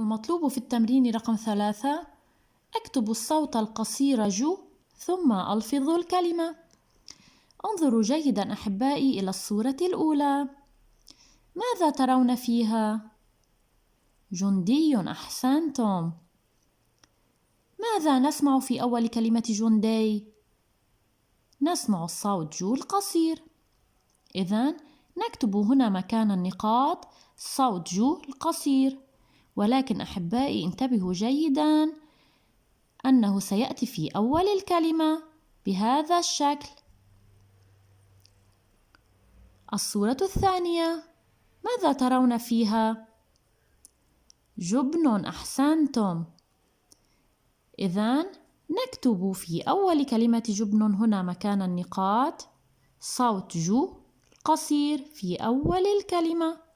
المطلوب في التمرين رقم 3: أكتب الصوت القصير جو ثم ألفظ الكلمة. انظروا جيداً أحبائي إلى الصورة الأولى. ماذا ترون فيها؟ جندي، أحسنتم. ماذا نسمع في أول كلمة جندي؟ نسمع الصوت جو القصير. إذن نكتب هنا مكان النقاط صوت جو القصير، ولكن أحبائي انتبهوا جيداً أنه سيأتي في أول الكلمة بهذا الشكل. الصورة الثانية، ماذا ترون فيها؟ جبن، أحسنتم. إذن نكتب في أول كلمة جبن هنا مكان النقاط صوت جو قصير في أول الكلمة.